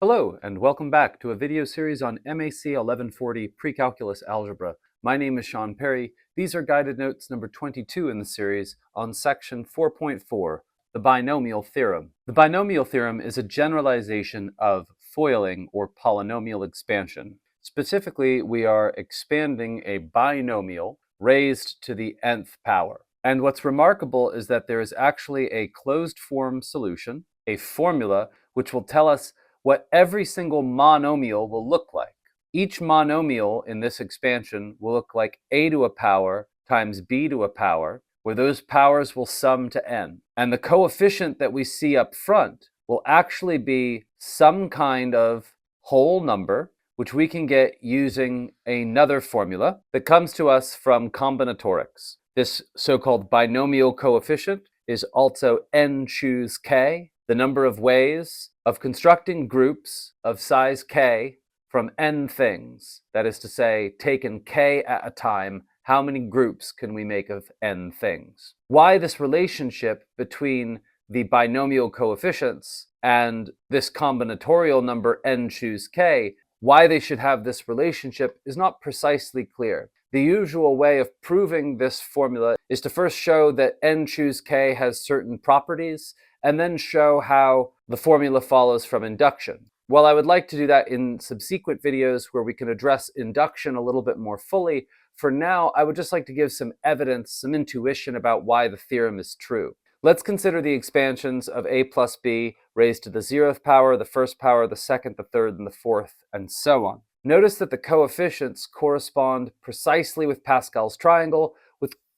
Hello, and welcome back to a video series on MAC 1140 Precalculus Algebra. My name is Sean Perry. These are guided notes number 22 in the series on section 4.4, the Binomial Theorem. The Binomial Theorem is a generalization of foiling or polynomial expansion. Specifically, we are expanding a binomial raised to the nth power. And what's remarkable is that there is actually a closed form solution, a formula, which will tell us what every single monomial will look like. Each monomial in this expansion will look like a to a power times b to a power, where those powers will sum to n. And the coefficient that we see up front will actually be some kind of whole number, which we can get using another formula that comes to us from combinatorics. This so-called binomial coefficient is also n choose k, the number of ways of constructing groups of size k from n things. That is to say, taken k at a time, how many groups can we make of n things? Why this relationship between the binomial coefficients and this combinatorial number n choose k, why they should have this relationship is not precisely clear. The usual way of proving this formula is to first show that n choose k has certain properties, and then show how the formula follows from induction. Well, I would like to do that in subsequent videos where we can address induction a little bit more fully. For now, I would just like to give some evidence, some intuition about why the theorem is true. Let's consider the expansions of a plus b raised to the 0th power, the 1st power, the 2nd, the 3rd, and the 4th, and so on. Notice that the coefficients correspond precisely with Pascal's triangle,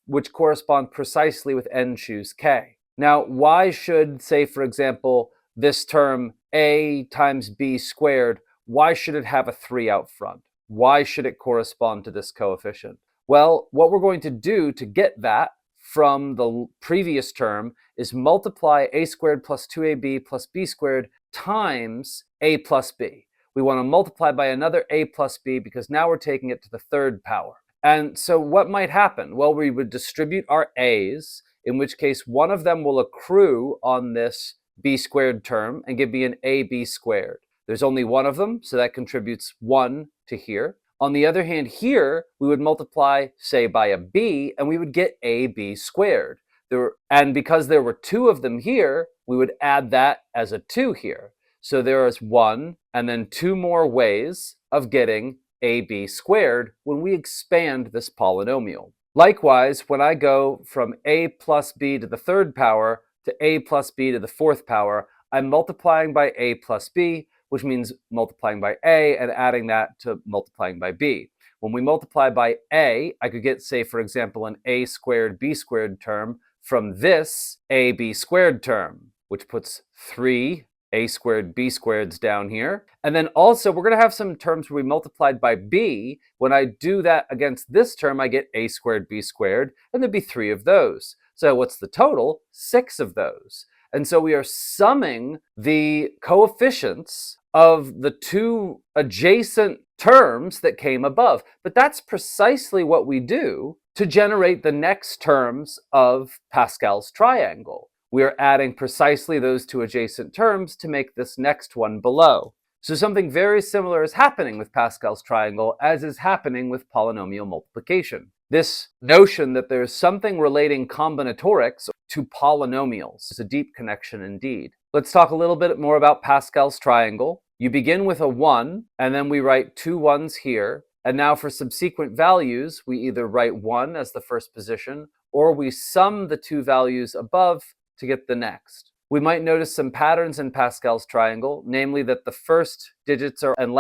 which correspond precisely with n choose k. Now, why should, say, for example, this term a times b squared, why should it have a 3 out front? Why should it correspond to this coefficient? Well, what we're going to do to get that from the previous term is multiply a squared plus 2ab plus b squared times a plus b. We want to multiply by another a plus b because now we're taking it to the 3rd power. And so what might happen? Well, we would distribute our a's, in which case one of them will accrue on this b squared term and give me an ab squared. There's only one of them, so that contributes 1 to here. On the other hand, here, we would multiply, say, by a b, and we would get ab squared. And because there were 2 of them here, we would add that as a 2 here. So there is 1 and then 2 more ways of getting ab squared when we expand this polynomial. Likewise, when I go from a plus b to the 3rd power to a plus b to the 4th power, I'm multiplying by a plus b, which means multiplying by a and adding that to multiplying by b. When we multiply by a, I could get, say, for example, an a squared b squared term from this ab squared term, which puts 3 a squared b squareds down here. And then also we're going to have some terms where we multiplied by b. When I do that against this term, I get a squared b squared, and there'd be 3 of those. So what's the total? 6 of those. And so we are summing the coefficients of the 2 adjacent terms that came above. But that's precisely what we do to generate the next terms of Pascal's triangle. We are adding precisely those 2 adjacent terms to make this next one below. So something very similar is happening with Pascal's triangle as is happening with polynomial multiplication. This notion that there's something relating combinatorics to polynomials is a deep connection indeed. Let's talk a little bit more about Pascal's triangle. You begin with a 1, and then we write 2 1s here. And now for subsequent values, we either write 1 as the first position, or we sum the 2 values above to get the next. We might notice some patterns in Pascal's triangle, namely that the first and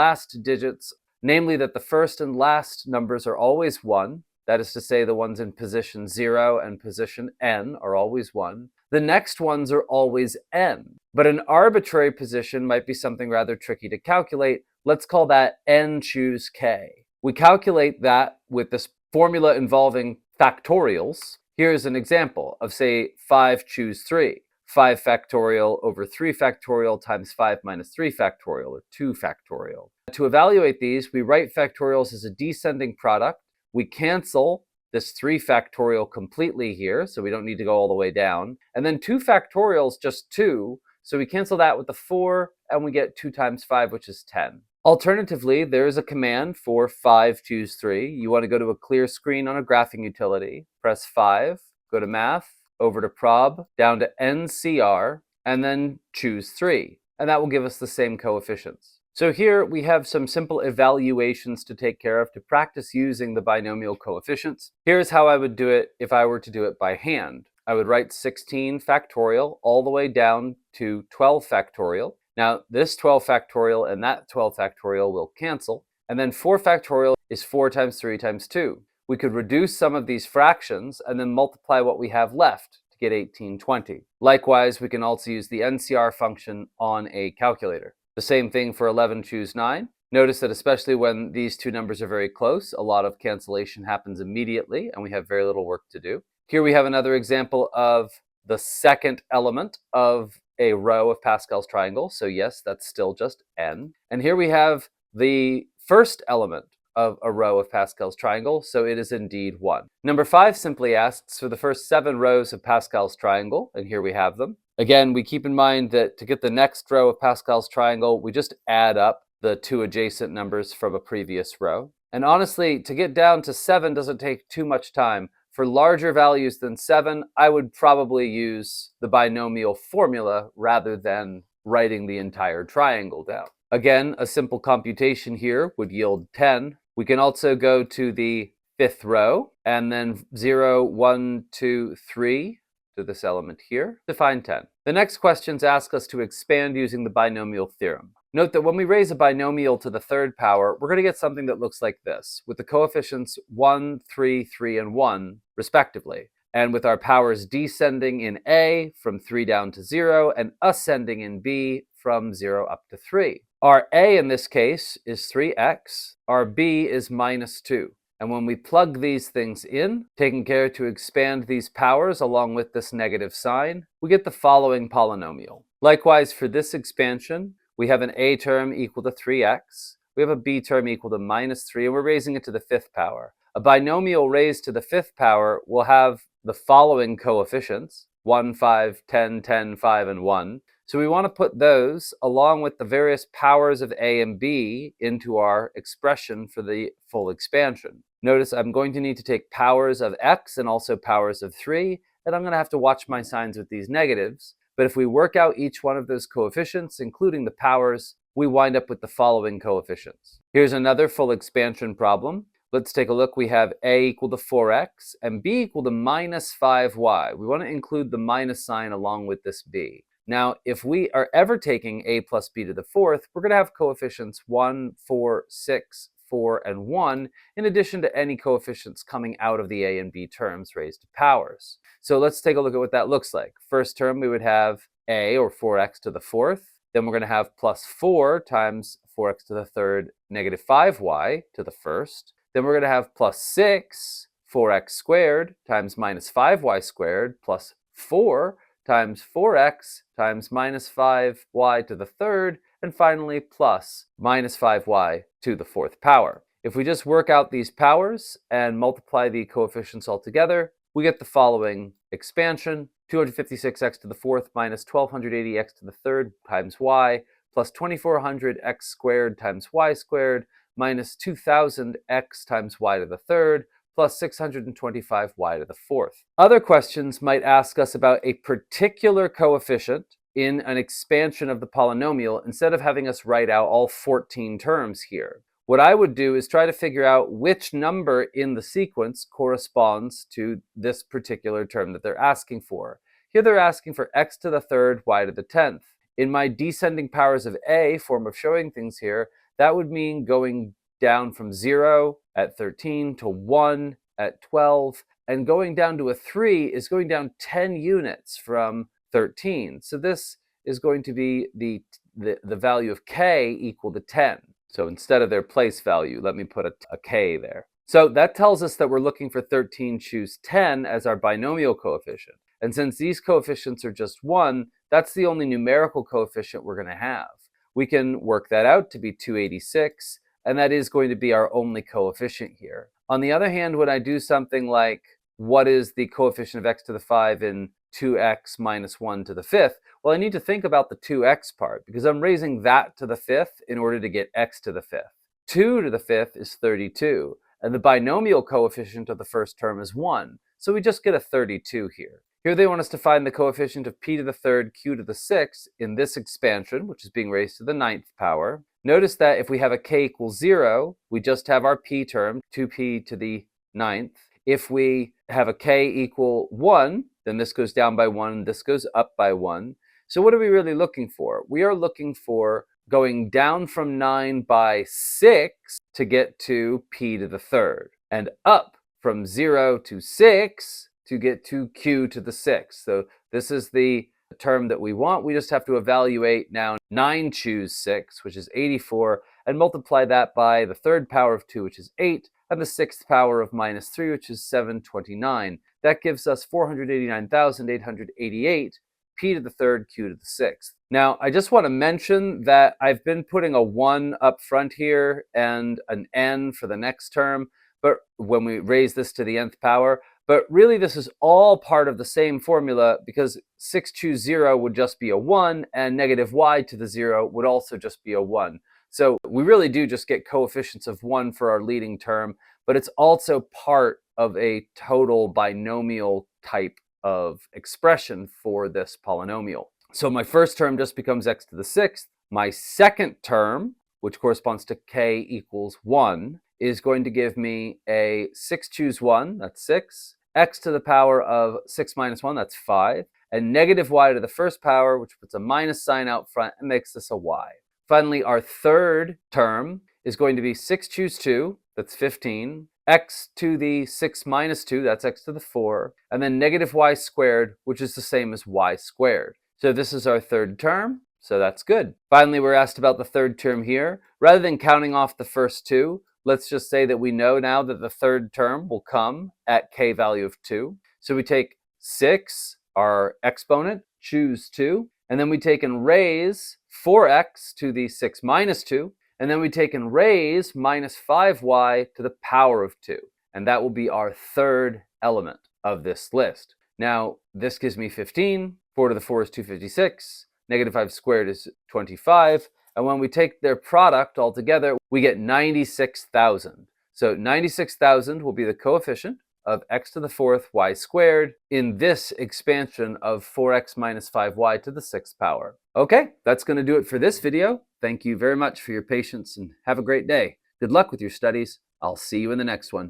last numbers are always 1. That is to say, the ones in position 0 and position n are always 1. The next ones are always n. But an arbitrary position might be something rather tricky to calculate. Let's call that n choose k. We calculate that with this formula involving factorials. Here's an example of, say, 5 choose 3. 5 factorial over 3 factorial times 5 minus 3 factorial, or 2 factorial. To evaluate these, we write factorials as a descending product. We cancel this 3 factorial completely here, so we don't need to go all the way down. And then 2 factorial is just 2, so we cancel that with the 4 and we get 2 times 5, which is 10. Alternatively, there is a command for 5 choose 3. You want to go to a clear screen on a graphing utility, press 5, go to Math, over to Prob, down to NCR, and then choose 3. And that will give us the same coefficients. So here we have some simple evaluations to take care of to practice using the binomial coefficients. Here's how I would do it if I were to do it by hand. I would write 16 factorial all the way down to 12 factorial. Now this 12 factorial and that 12 factorial will cancel. And then 4 factorial is 4 times 3 times 2. We could reduce some of these fractions and then multiply what we have left to get 1820. Likewise, we can also use the NCR function on a calculator. The same thing for 11 choose 9. Notice that especially when these two numbers are very close, a lot of cancellation happens immediately and we have very little work to do. Here we have another example of the second element of a row of Pascal's triangle. So yes, that's still just n. And here we have the first element of a row of Pascal's triangle, so it is indeed 1. Number 5 simply asks for the first 7 rows of Pascal's triangle, and here we have them. Again, we keep in mind that to get the next row of Pascal's triangle, we just add up the 2 adjacent numbers from a previous row. And honestly, to get down to 7 doesn't take too much time. For larger values than 7, I would probably use the binomial formula rather than writing the entire triangle down. Again, a simple computation here would yield 10. We can also go to the 5th row and then 0, 1, 2, 3 to this element here to find 10. The next questions ask us to expand using the binomial theorem. Note that when we raise a binomial to the 3rd power, we're going to get something that looks like this, with the coefficients 1, 3, 3, and 1, respectively. And with our powers descending in A from 3 down to 0, and ascending in B from 0 up to 3. Our A in this case is 3x, our B is minus 2. And when we plug these things in, taking care to expand these powers along with this negative sign, we get the following polynomial. Likewise, for this expansion, we have an A term equal to 3x, we have a B term equal to minus 3, and we're raising it to the 5th power. A binomial raised to the 5th power will have the following coefficients, 1, 5, 10, 10, 5, and 1. So we want to put those along with the various powers of A and B into our expression for the full expansion. Notice I'm going to need to take powers of x and also powers of 3, and I'm going to have to watch my signs with these negatives. But if we work out each one of those coefficients, including the powers, we wind up with the following coefficients. Here's another full expansion problem. Let's take a look. We have A equal to 4x and B equal to minus 5y. We want to include the minus sign along with this B. Now, if we are ever taking A plus B to the 4th, we're going to have coefficients 1, 4, 6, 4, and 1, in addition to any coefficients coming out of the A and B terms raised to powers. So let's take a look at what that looks like. First term, we would have A, or 4x to the 4th. Then we're going to have plus 4 times 4x to the 3rd, negative 5y to the 1st. Then we're going to have plus 6, 4x squared times minus 5y squared, plus 4 times 4x times minus 5y to the 3rd, and finally plus minus 5y to the 4th power. If we just work out these powers and multiply the coefficients all together, we get the following expansion: 256x to the 4th minus 1280x to the 3rd times y, plus 2400x squared times y squared, minus 2000x times y to the 3rd, plus 625y to the 4th. Other questions might ask us about a particular coefficient in an expansion of the polynomial instead of having us write out all 14 terms here. What I would do is try to figure out which number in the sequence corresponds to this particular term that they're asking for. Here they're asking for x to the 3rd, y to the 10th. In my descending powers of A form of showing things here, that would mean going down from 0 at 13 to 1 at 12, and going down to a 3 is going down 10 units from 13. So this is going to be the value of k equal to 10. So instead of their place value, let me put a k there. So that tells us that we're looking for 13 choose 10 as our binomial coefficient. And since these coefficients are just 1, that's the only numerical coefficient we're going to have. We can work that out to be 286, and that is going to be our only coefficient here. On the other hand, when I do something like, what is the coefficient of x to the 5 in 2x minus 1 to the 5th, Well, I need to think about the 2x part because I'm raising that to the fifth in order to get x to the fifth. 2 to the fifth is 32, and the binomial coefficient of the first term is 1, so we just get a 32 here. Here they want us to find the coefficient of p to the third, q to the sixth in this expansion, which is being raised to the 9th power. Notice that if we have a k equals 0, we just have our p term, 2p to the 9th. If we have a k equal 1, then this goes down by 1, this goes up by 1. So what are we really looking for? We are looking for going down from 9 by 6 to get to p to the third, and up from 0 to 6 to get to q to the sixth. So this is the term that we want. We just have to evaluate now 9 choose 6, which is 84, and multiply that by the third power of 2, which is 8, and the sixth power of minus 3, which is 729. That gives us 489,888, p to the third, q to the sixth. Now, I just want to mention that I've been putting a 1 up front here and an n for the next term, but when we raise this to the nth power, but really this is all part of the same formula because 6 choose 0 would just be a 1, and negative y to the 0 would also just be a 1. So we really do just get coefficients of 1 for our leading term, but it's also part of a total binomial type of expression for this polynomial. So my first term just becomes x to the sixth. My second term, which corresponds to k equals 1, is going to give me a 6 choose 1, that's 6, x to the power of 6 minus 1, that's 5, and negative y to the first power, which puts a minus sign out front and makes this a y. Finally, our third term is going to be 6 choose 2, that's 15, x to the 6 minus 2, that's x to the 4, and then negative y squared, which is the same as y squared. So this is our third term, so that's good. Finally, we're asked about the third term here. Rather than counting off the first two, let's just say that we know now that the third term will come at k value of 2. So we take 6, our exponent, choose 2, and then we take and raise 4x to the 6 minus 2, and then we take and raise minus 5y to the power of 2. And that will be our third element of this list. Now, this gives me 15, 4 to the 4 is 256, negative 5 squared is 25, and when we take their product all together, we get 96,000. So 96,000 will be the coefficient of x to the fourth y squared in this expansion of 4x minus 5y to the sixth power. Okay, that's going to do it for this video. Thank you very much for your patience and have a great day. Good luck with your studies. I'll see you in the next one.